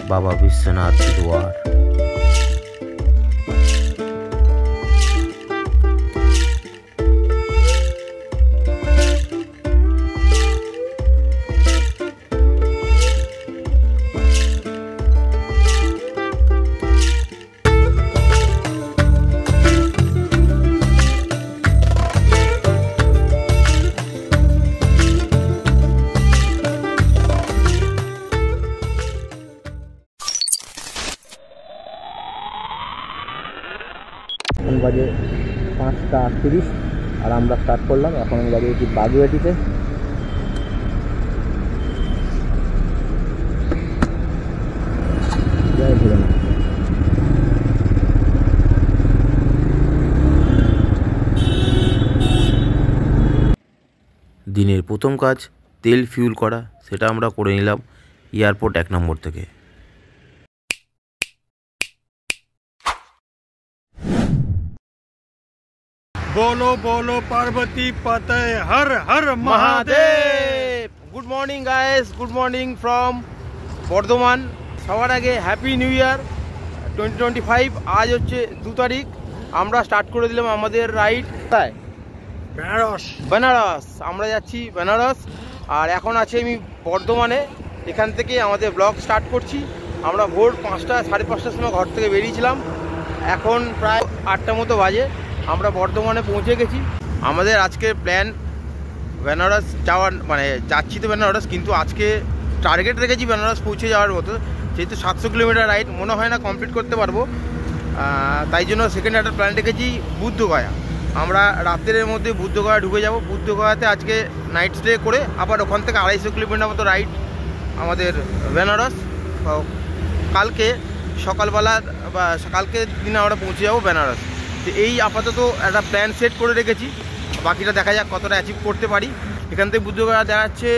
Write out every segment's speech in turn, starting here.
बाबा विश्वनाथ के द्वार। বাজে 5:38 আর আমরা স্টার্ট করলাম। এখন আমি দাঁড়িয়েছি বাগুইআটিতে। দিনের প্রথম কাজ তেল ফিউল করা, সেটা আমরা করে নিলাম এয়ারপোর্ট 1 নম্বর থেকে। बोलो बोलो पार्वती पते हर हर Mahadev. Good morning guys, good morning from Bardhaman. সবার আগে হ্যাপি নিউ ইয়ার 2025। আজ হচ্ছে 2 তারিখ। আমরা স্টার্ট করে দিলাম আমাদের রাইড কোথায়? বেনারস। আমরা যাচ্ছি বেনারস। আর এখন আছি আমি বর্ধমানে। এখান থেকে আমাদের ব্লগ স্টার্ট করছি। আমরা ভোর 5টা 5:30টার সময় ঘর থেকে বেরিয়েছিলাম। এখন প্রায় 8টা মতো বাজে। আমরা বর্ধমানে পৌঁছে গেছি। আমাদের আজকে প্ল্যান বেনারস যাওয়ার, মানে যাচ্ছি তো বেনারস, কিন্তু আজকে টার্গেট রেখেছি বেনারস পৌঁছে যাওয়ার মতো। যেহেতু 700 কিলোমিটার রাইড মনে হয় না কমপ্লিট করতে পারবো, তাই জন্য সেকেন্ড একটা প্ল্যান রেখেছি বুদ্ধগয়া। আমরা রাত্রের মধ্যে বুদ্ধগয়া ঢুকে যাব। বুদ্ধগয়াতে আজকে নাইট স্টে করে আবার ওখান থেকে 250 কিলোমিটার মতো রাইড আমাদের বেনারস। কালকে সকালবেলা বা কালকে দিনে আমরা পৌঁছে যাবো বেনারস। তো এই আপাতত একটা প্ল্যান সেট করে রেখেছি, বাকিটা দেখা যাক কতটা অ্যাচিভ করতে পারি। এখান থেকে বুদ্ধগয়া দেখাচ্ছে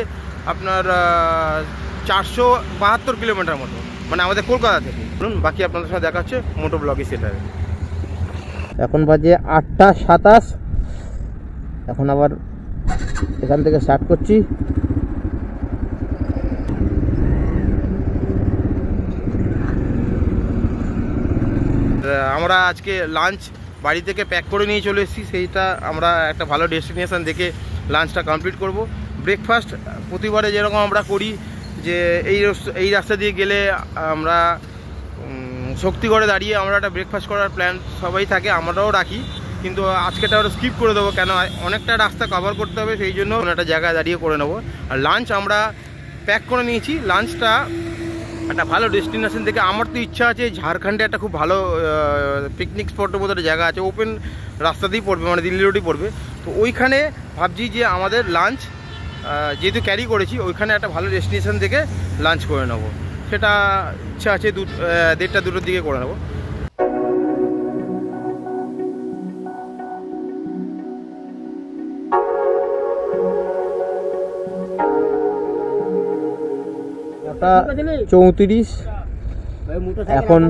আপনার 472 কিলোমিটার মতো, মানে আমাদের কলকাতা থেকে। বলুন, বাকি আপনাদের সাথে দেখা হচ্ছে মোটো ব্লগে সেটারে। এখন বাজে 8:27। এখন আবার এখান থেকে স্টার্ট করছি। আমরা আজকে লাঞ্চ বাড়ি থেকে প্যাক করে নিয়ে চলে এসেছি। সেইটা আমরা একটা ভালো ডেস্টিনেশন দেখে লাঞ্চটা কমপ্লিট করব। ব্রেকফাস্ট প্রতিবারে যেরকম আমরা করি, যে এই রাস্তা দিয়ে গেলে আমরা শক্তিগড়ে দাঁড়িয়ে আমরা একটা ব্রেকফাস্ট করার প্ল্যান সবাই থাকে, আমরাও রাখি। কিন্তু আজকেটা ওটা স্কিপ করে দেবো, কেন অনেকটা রাস্তা কভার করতে হবে, সেই জন্য একটা জায়গায় দাঁড়িয়ে করে নেবো। আর লাঞ্চ আমরা প্যাক করে নিয়েছি। লাঞ্চটা একটা ভালো ডেস্টিনেশন থেকে। আমার তো ইচ্ছা আছে ঝাড়খণ্ডে একটা খুব ভালো পিকনিক স্পটের মতো একটা জায়গা আছে, ওপেন রাস্তাতেই পড়বে, মানে দিল্লি রোডই পড়বে। তো ওইখানে ভাবছি যে আমাদের লাঞ্চ যেহেতু ক্যারি করেছি, ওইখানে একটা ভালো ডেস্টিনেশন থেকে লাঞ্চ করে নেবো। সেটা ইচ্ছা আছে 1:30-2টোর দিকে করে নেবো। চৌত্রিশ। এখন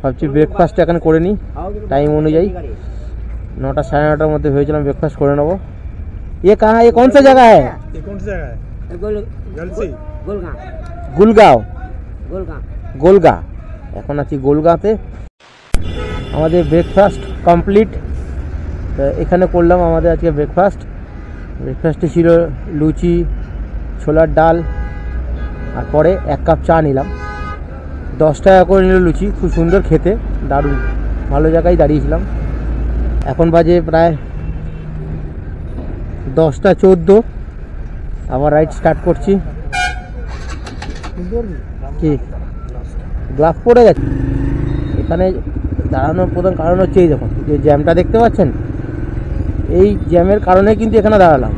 ভাবছি ব্রেকফাস্ট এখন করে নিই টাইম অনুযায়ী। 9টা 9:30টার মধ্যে হয়েছিলাম, ব্রেকফাস্ট করে নেবো। ये कहाँ है? ये कौन सा जगह है? গুলগাঁও। গোলগা। এখন আছি গোলগাঁতে। আমাদের ব্রেকফাস্ট কমপ্লিট। তো এখানে করলাম আমাদের আজকে ব্রেকফাস্টে ছিল লুচি, ছোলার ডাল, আর পরে 1 কাপ চা নিলাম। 10 টাকা করে নিল লুচি, খুব সুন্দর খেতে, দারুণ ভালো জায়গায় দাঁড়িয়েছিলাম। এখন বাজে প্রায় 10:14। আবার রাইড স্টার্ট করছি। কি গ্লাভ পড়ে গেছে। এখানে দাঁড়ানোর প্রধান কারণ হচ্ছে এই দেখুন, যে জ্যামটা দেখতে পাচ্ছেন, এই জ্যামের কারণে কিন্তু এখানে দাঁড়ালাম।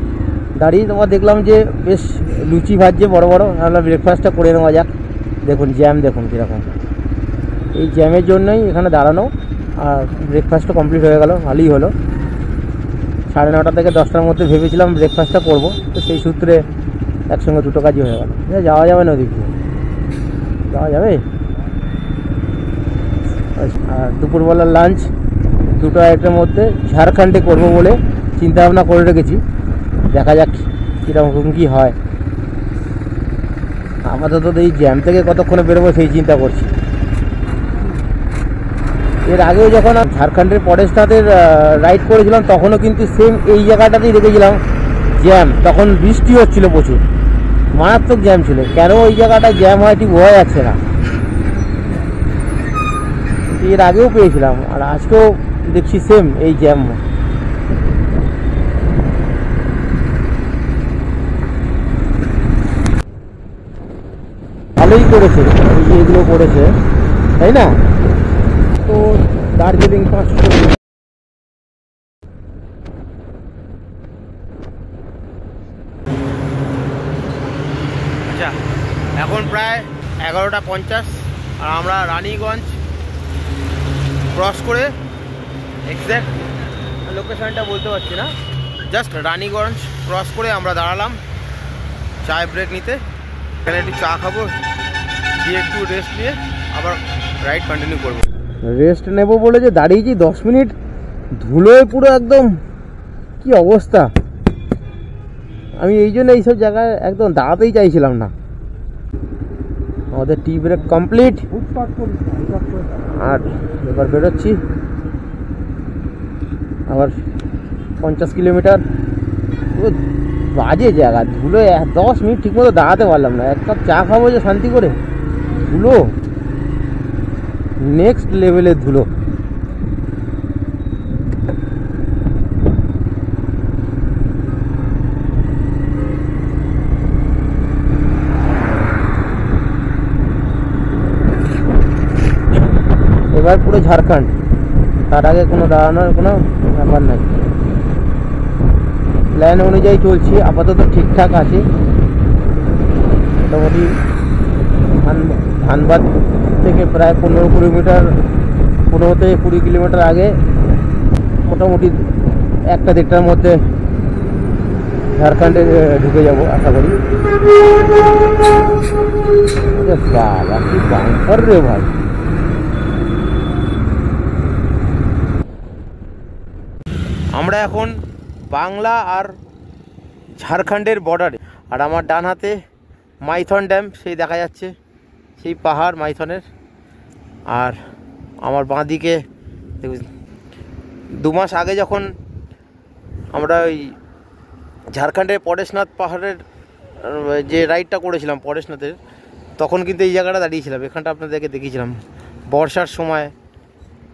দাঁড়িয়ে তোমার দেখলাম যে বেশ লুচি ভাজছে বড় বড়, আমরা ব্রেকফাস্টটা করে নেওয়া যাক। দেখুন জ্যাম দেখুন কীরকম, এই জ্যামের জন্যই এখানে দাঁড়ানো। আর ব্রেকফাস্টটা কমপ্লিট হয়ে গেল, ভালোই হলো। 9:30 থেকে 10টার মধ্যে ভেবেছিলাম ব্রেকফাস্টটা করবো, তো সেই সূত্রে একসঙ্গে 2টো কাজই হয়ে গেল। যাওয়া যাবে না ওদিকে, যাওয়া যাবে। আর দুপুরবেলার লাঞ্চ 2:30-এর মধ্যে ঝাড়খণ্ডে করবো বলে চিন্তা ভাবনা করে রেখেছি। দেখা যাক কীরকম কী হয়। আপাতত এই জ্যাম থেকে কতক্ষণে বেরোবো সেই চিন্তা করছি। এর আগেও যখন ঝাড়খণ্ডের পরেশনাথের রাইড করেছিলাম তখনও কিন্তু সেম এই জায়গাটাতেই দেখেছিলাম জ্যাম, তখন বৃষ্টি হচ্ছিল প্রচুর, মারাত্মক জ্যাম ছিল। কেন ওই জায়গাটায় জ্যাম হয় ঠিক বোঝা যাচ্ছে না। এর আগেও পেয়েছিলাম আর আজকেও দেখছি সেম এই জ্যাম। ভালোই করেছে এগুলো করেছে, তাই না? তো দার্জিলিং 500। আচ্ছা, এখন প্রায় 11:50 আর আমরা রানীগঞ্জ ক্রস করে, এক্স্যাক্ট লোকেশনটা বলতে পারছি না, জাস্ট রানীগঞ্জ ক্রস করে আমরা দাঁড়ালাম চায় ব্রেক নিতে। এখানে একটু চা খাবো, দিয়ে একটু রেস্ট নিয়ে আবার রাইড কন্টিনিউ করবো। রেস্ট নেব বলে যে দাঁড়িয়েছি 10 মিনিট, ধুলোয় পুরো একদম কি অবস্থা। আমি এই জন্য এইসব জায়গায় একদম দাঁড়াতেই চাইছিলাম না। আমাদের টি ব্রেক কমপ্লিট আর এবার বেরোচ্ছি আবার 50 কিলোমিটার। বাজে জায়গা, ধুলো 10 মিনিট ঠিক মতো দাঁড়াতে পারলাম না। এক কাপ চা খাবো যে শান্তি করে, ধুলো নেক্সট লেভেলের ধুলো। এবার পুরো ঝাড়খণ্ড, তার আগে কোনো দাঁড়ানোর কোনো ব্যাপার নাই। প্ল্যান অনুযায়ী চলছি, আপাতত ঠিকঠাক আছে। মোটামুটি ধানবাদ থেকে প্রায় 15 কিলোমিটার, 15 থেকে 20 কিলোমিটার আগে মোটামুটি 1-1.5টার মধ্যে ঝাড়খণ্ডে ঢুকে যাব আশা করি। বাবা কি বাম্পার রে ভাই! আমরা এখন বাংলা আর ঝাড়খণ্ডের বর্ডারে, আর আমার ডান হাতে মাইথন ড্যাম সেই দেখা যাচ্ছে, সেই পাহাড় মাইথনের। আর আমার বাঁ দিকে 2 মাস আগে যখন আমরা ওই ঝাড়খণ্ডের পরেশনাথ পাহাড়ের যে রাইডটা করেছিলাম পরেশনাথের, তখন কিন্তু এই জায়গাটা দাঁড়িয়েছিলাম, এখানটা আপনাদেরকে দেখিয়েছিলাম বর্ষার সময়।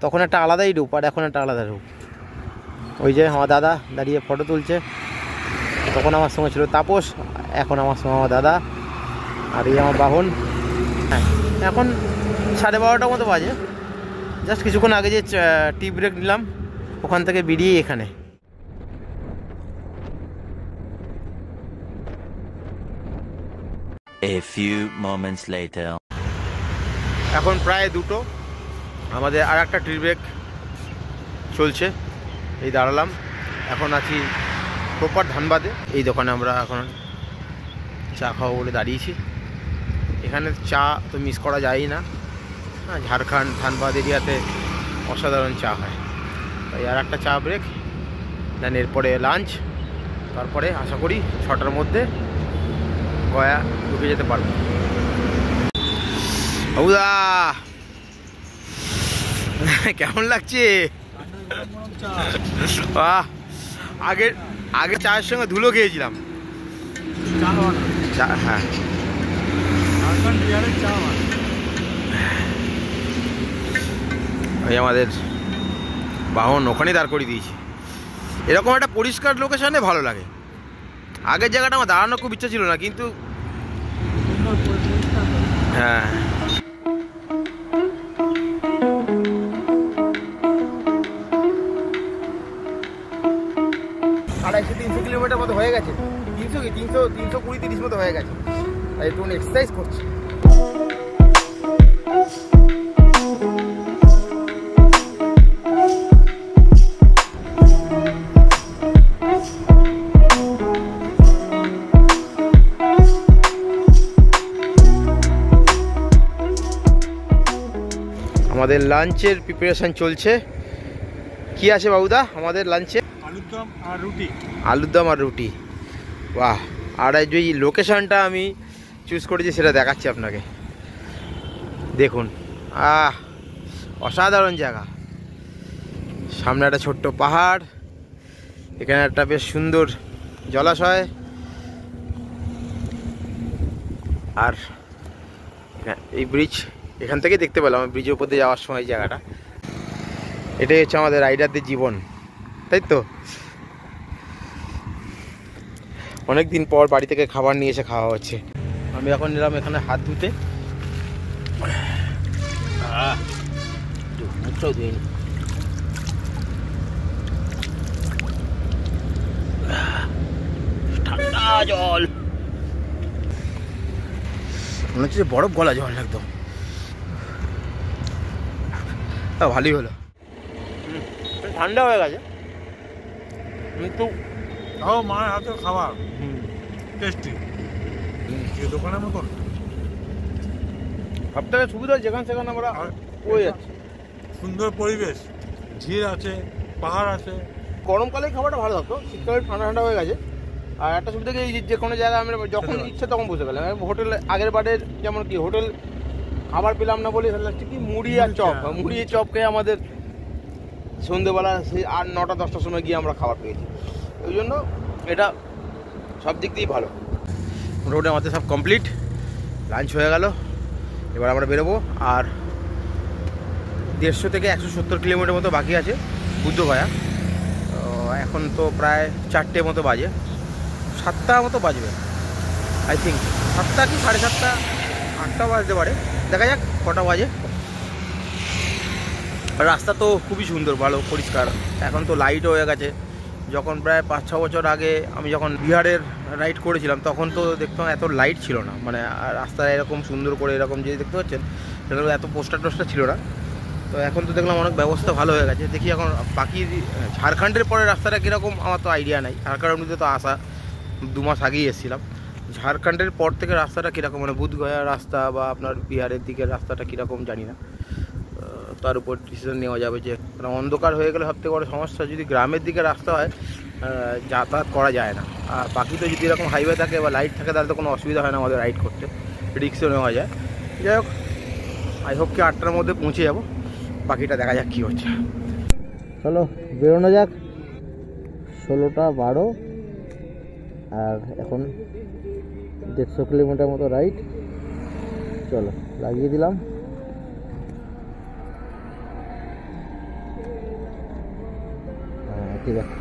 তখন একটা আলাদাই রূপ আর এখন একটা আলাদা রূপ। ওই যে আমার দাদা দাঁড়িয়ে ফটো তুলছে, তখন আমার সঙ্গে ছিল তাপস, এখন আমার সঙ্গে আমার দাদা, আর এই আমার বাহন। হ্যাঁ, এখন 12:30টার মতো বাজে। জাস্ট কিছুক্ষণ আগে যে টি ব্রেক নিলাম ওখান থেকে বেরিয়ে এখানে। A few moments later. এখন প্রায় 2টো, আমাদের আর একটা টি ব্রেক চলছে। এই দাঁড়ালাম, এখন আছি প্রপার ধানবাদে। এই দোকানে আমরা এখন চা খাবো বলে দাঁড়িয়েছি। এখানে চা তো মিস করা যায়ই না। হ্যাঁ, ঝাড়খণ্ড ধানবাদ এরিয়াতে অসাধারণ চা হয়। তাই আর একটা চা ব্রেক, দেন এরপরে লাঞ্চ, তারপরে আশা করি 6টার মধ্যে গয়া ঢুকে যেতে পারবো। বাবুদা কেমন লাগছে? আগে চায়ের সঙ্গে ধুলো খেয়েছিলাম। হ্যাঁ, ওই আমাদের বাহন ওখানেই দাঁড় করিয়ে দিয়েছি। এরকম একটা পরিষ্কার লোকেশনে ভালো লাগে। আগের জায়গাটা আমার দাঁড়ানোর খুব ইচ্ছা ছিল না, কিন্তু হ্যাঁ, 250-300 কিলোমিটার মতো হয়ে গেছে। 320-30 মতো হয়ে গেছে। তাই একটু এক্সারসাইজ করছি। আমাদের লাঞ্চের প্রিপারেশন চলছে। কি আছে বাবুদা আমাদের লাঞ্চে? আলুর দম আর রুটি। বাহ! আর এই লোকেশনটা আমি চুজ করেছি সেটা দেখাচ্ছি আপনাকে। দেখুন, অসাধারণ জায়গা। সামনে একটা ছোট্ট পাহাড়, এখানে একটা বেশ সুন্দর জলাশয়, আর এই ব্রিজ এখান থেকে দেখতে পেলাম ব্রিজের উপর দিয়ে যাওয়ার সময় জায়গাটা। এটাই হচ্ছে আমাদের রাইডারদের জীবন, তাই তো? অনেক দিন পর বাড়ি থেকে খাবার নিয়ে এসে খাওয়া হচ্ছে। আমি এখন নিলাম এখানে হাত ধুতে, মুখটাও ধুইনি। ঠান্ডা জল, মনে হচ্ছে বরফ গলা জল একদম। ভালোই হলো, ঠান্ডা হয়ে গেছে কিন্তু তাও মায়ের হাতের খাবার টেস্টি, দোকানের মতন। সব থেকে সুবিধা যেখানে সেখানে আমরা পড়ে যাচ্ছি। সুন্দর পরিবেশ, ঝিল আছে, পাহাড় আছে। গরমকালে খাবারটা ভালো থাকতো, শীতকালে ঠান্ডা ঠান্ডা হয়ে গেছে। আর একটা সুবিধা কি, যে কোনো জায়গায় আমরা যখন ইচ্ছা তখন বসে গেলাম। হোটেলে আগের বারের যেমন কি হোটেল খাবার পেলাম না বলে কি মুড়ি আর চপ, মুড়ি চপ খেয়ে আমাদের সন্ধ্যেবেলা সেই 8, 9টা, 10টার সময় গিয়ে আমরা খাবার পেয়েছি। ওই জন্য এটা সব দিক দিয়েই ভালো। রোডে আমাদের সব কমপ্লিট, লাঞ্চ হয়ে গেল, এবার আমরা বেরোবো। আর 150 থেকে 170 কিলোমিটার মতো বাকি আছে বুদ্ধগয়া। এখন তো প্রায় 4টে মতো বাজে, 7টা মতো বাজবে আই থিঙ্ক। 7টা কি 7:30, 8টা বাজতে পারে, দেখা যাক কটা বাজে। রাস্তা তো খুবই সুন্দর, ভালো পরিষ্কার। এখন তো লাইট হয়ে গেছে। যখন প্রায় 5-6 বছর আগে আমি যখন বিহারের রাইড করেছিলাম তখন তো দেখতাম এত লাইট ছিল না, মানে রাস্তায় এরকম সুন্দর করে এরকম যে দেখতে পাচ্ছেন সেটা এত পোস্টার টোস্টার ছিল না। তো এখন তো দেখলাম অনেক ব্যবস্থা ভালো হয়ে গেছে। দেখি এখন বাকি ঝাড়খণ্ডের পরে রাস্তাটা কীরকম আমার তো আইডিয়া নাই, ঝাড়খণ্ডে তো আসা 2 মাস আগেই এসেছিলাম। ঝাড়খণ্ডের পর থেকে রাস্তাটা কীরকম, মানে বুধগয়ার রাস্তা বা আপনার বিহারের দিকের রাস্তাটা কীরকম জানি না। তার উপর ডিসিশন নেওয়া যাবে যে অন্ধকার হয়ে গেলে সবথেকে বড় সমস্যা, যদি গ্রামের দিকে রাস্তা হয় যাতায়াত করা যায় না। আর বাকি তো যদি এরকম হাইওয়ে থাকে বা লাইট থাকে তাহলে তো কোনো অসুবিধা হয় না আমাদের রাইড করতে, রিক্সও নেওয়া যায়। যাই হোক, আই হোপ কি 8টার মধ্যে পৌঁছে যাবো, বাকিটা দেখা যাক কী হচ্ছে। চলো বেরোনো যাক। 16টা 12 আর এখন 150 কিলোমিটার মতো রাইড। চলো লাগিয়ে দিলাম। ঠিক আছে,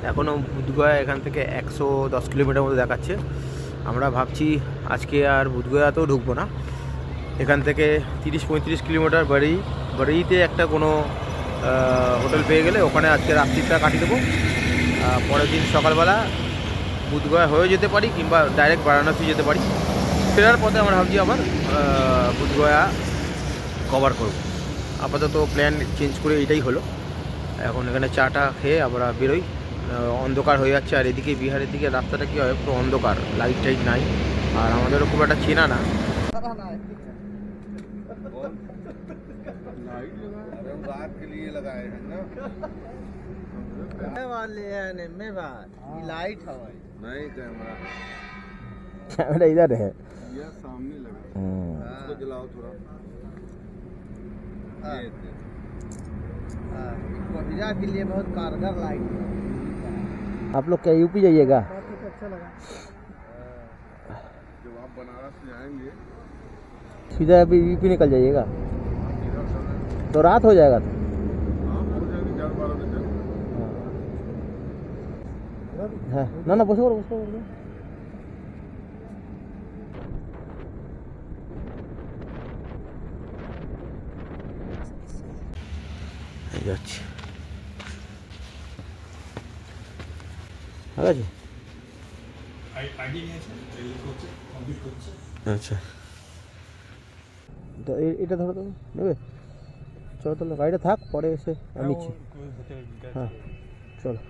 এখনও বুধগয়া এখান থেকে 110 কিলোমিটার মতো দেখাচ্ছে। আমরা ভাবছি আজকে আর বুধগয়াতেও ঢুকবো না, এখান থেকে 30-35 কিলোমিটার বাড়িতে একটা কোনো হোটেল পেয়ে গেলে ওখানে আজকে রাত্রিটা কাটিয়ে দেবো। পরের দিন সকালবেলা বুধগয়া হয়ে যেতে পারি, কিংবা ডাইরেক্ট বারাণসী যেতে পারি। ফেরার পথে আমরা ভাবছি আবার বুধগয়া কভার করব। আপাতত প্ল্যান চেঞ্জ করে এটাই হলো। এখন এখানে চাটা খেয়ে আমরা বেরোই। অন্ধকার হয়ে যাচ্ছে, আর এদিকে বিহারের দিকে রাস্তাটা কী হয়, পুরো অন্ধকার, লাইট টাইট নাই, আর আমাদেরও খুব একটা চেনা না। कैमरा इधर है, सामने लगा, उसको जलाओ थोड़ा। के लिए बहुत कारगर लाइट है। आप लोग क्या यूपी जाइएगा? अच्छा लगा। जब आप बनारस जाएंगे सीधा अभी यूपी निकल जाइएगा तो रात हो जाएगा। तो हाँ ना ना बसो बसो যাচ্ছি। ঠিক আছে, আচ্ছা তো এটা ধরো তো নেবে। চলো তাহলে গাড়িটা থাক, পরে এসে আমি নিচ্ছি। হ্যাঁ চলো।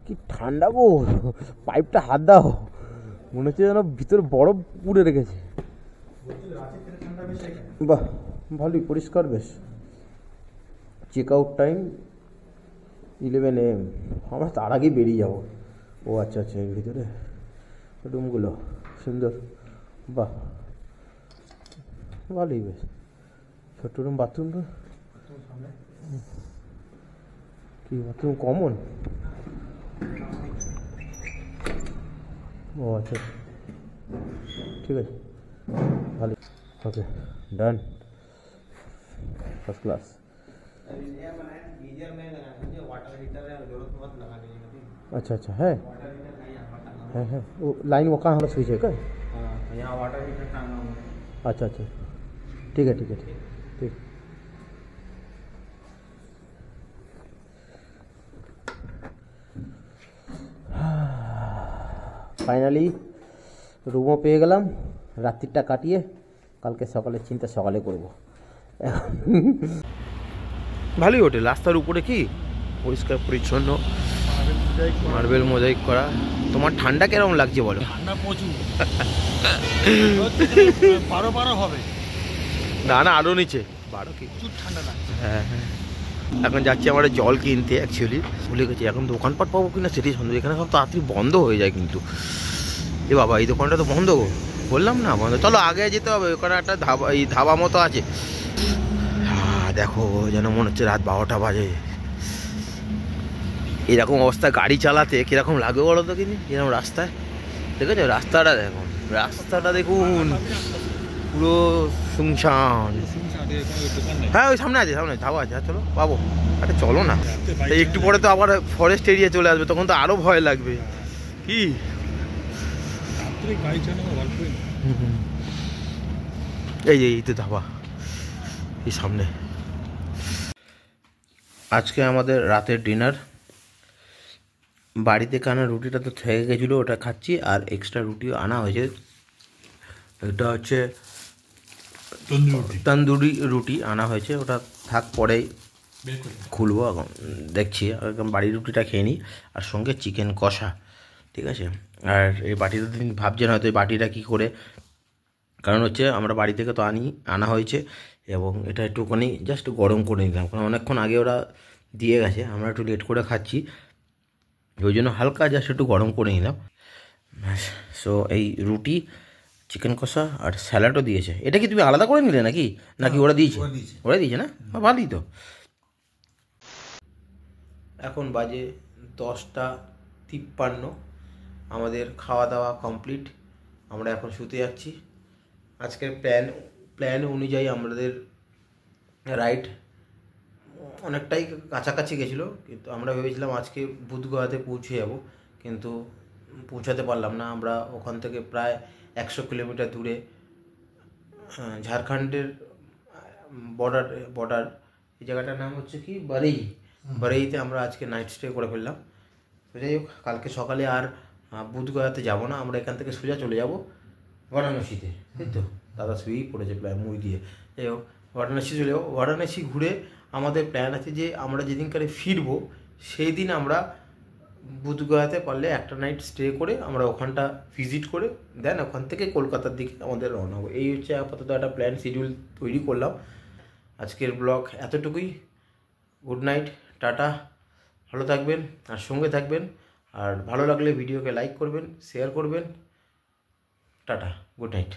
কি ঠান্ডা গো, পাইপটা হাত দাও, মনে হচ্ছে যেন ভিতরে বরফ পুড়ে রেখেছে। বাহ ভালোই পরিষ্কার বেশ। Check out time 11 AM। আমরা তার আগেই বেরিয়ে যাবো। ও আচ্ছা আচ্ছা, এর ভিতরে রুমগুলো সুন্দর, বাহ ভালোই বেশ। ছোট্ট রুম, বাথরুমটা কি বাথরুম কমন? ও আচ্ছা ঠিক আছে, ভালো, ওকে ডান, ফার্স্ট ক্লাস। अच्छा अच्छा है, है वो लाइन वो कहाँ स्विच है क्या? यहाँ वाटर हीटर टांगा हुआ है। अच्छा अच्छा ठीक है ठीक है ठीक ठीक। ফাইনালি রুমও পেয়ে গেলাম, রাত্রিটা কাটিয়ে কালকে সকালে চিন্তা সকালে করব। ভালোই হোটেল, রাস্তার উপরে কি পরিষ্কার পরিচ্ছন্ন, মার্বেল মোজাইক করা। তোমার ঠান্ডা কেমন লাগছে বলো? ঠান্ডা প্রচুর। 12 হবে না না, আরও নিচে 12 কি প্রচুর ঠান্ডা লাগছে। হ্যাঁ হ্যাঁ। এখন যাচ্ছি আমরা জল কিনতে, অ্যাকচুয়ালি ভুলে গেছি এখন দোকানপাট পাবো কিনা সেটাই সন্দেহ। এখানে সব তাড়াতাড়ি বন্ধ হয়ে যায় কিন্তু। এ বাবা, এই দোকানটা তো বন্ধ গো, বললাম না বন্ধ। চলো আগে যেতে হবে, ওখানে একটা ধাবা, এই ধাবা মতো আছে। হ্যাঁ দেখো, যেন মনে হচ্ছে রাত 12টা বাজে। এরকম অবস্থা গাড়ি চালাতে কীরকম লাগে বলো তো? কিনি এরকম রাস্তায় দেখেছো? রাস্তাটা দেখুন, রাস্তাটা দেখুন, পুরো শুনশান। হ্যাঁ ওই সামনে আছে, সামনে ধাবা আছে। চলো পাবো। আরে চলো না, একটু পরে তো আবার ফরেস্ট এরিয়া চলে আসবে, তখন তো আরও ভয় লাগবে। কি এই যে এই তো ধাবা, এই সামনে। আজকে আমাদের রাতের ডিনার, বাড়িতে কানা রুটিটা তো থেকে গেছিলো, ওটা খাচ্ছি। আর এক্সট্রা রুটিও আনা হয়েছে। এটা হচ্ছে তন্দুরি রুটি আনা হয়েছে, ওটা থাক পরেই খুলবো। এখন দেখছি একদম বাড়ির রুটিটা খেয়ে নিই, আর সঙ্গে চিকেন কষা, ঠিক আছে। আর এই বাটিটা দিন ভাবছেন হয়তো এই বাটিটা কী করে, কারণ হচ্ছে আমরা বাড়ি থেকে তো আনা হয়েছে, এবং এটা একটুখানি জাস্ট গরম করে নিলাম, কারণ অনেকক্ষণ আগে ওরা দিয়ে গেছে, আমরা একটু লেট করে খাচ্ছি, ওই জন্য হালকা জাস্ট একটু গরম করে নিলাম। সো এই রুটি, চিকেন কষা আর স্যালাডও দিয়েছে। এটা কি তুমি আলাদা করে নিলে নাকি নাকি ওরা দিয়েছে? ওরা দিয়েছে না, ভালোই তো। এখন বাজে 10:53, আমাদের খাওয়া দাওয়া কমপ্লিট, আমরা এখন শুতে যাচ্ছি। আজকের প্ল্যান অনুযায়ী আমাদের রাইড অনেকটাই কাছাকাছি গেছিলো, কিন্তু আমরা ভেবেছিলাম আজকে বুধগয়াতে পৌঁছে যাব, কিন্তু পৌঁছাতে পারলাম না। আমরা ওখান থেকে প্রায় 100 কিলোমিটার দূরে ঝাড়খণ্ডের বর্ডার এই জায়গাটার নাম হচ্ছে কি বারেইতে আমরা আজকে নাইট স্টে করে ফেললাম। তো যাই হোক, কালকে সকালে আর বুধগয়াতে যাব না, আমরা এখান থেকে সোজা চলে যাব বারাণসীতে, তাই তো? দাদা শুয়েই পড়েছে প্রায় মুই দিয়ে। যাই হোক, বারাণসী চলে যাবো। বারাণসী ঘুরে আমাদের প্ল্যান আছে যে আমরা যেদিনকারে ফিরবো সেই দিন আমরা বুধগয়াতে পারলে একটা নাইট স্টে করে আমরা ওখানটা ভিজিট করে দেন ওখান থেকে কলকাতার দিকে আমাদের রওনা হবো। এই হচ্ছে আপাতত একটা প্ল্যান শিডিউল তৈরি করলাম। আজকের ব্লগ এতটুকুই। গুড নাইট, টাটা, ভালো থাকবেন আর সঙ্গে থাকবেন। আর ভালো লাগলে ভিডিওকে লাইক করবেন, শেয়ার করবেন। Tata, good night.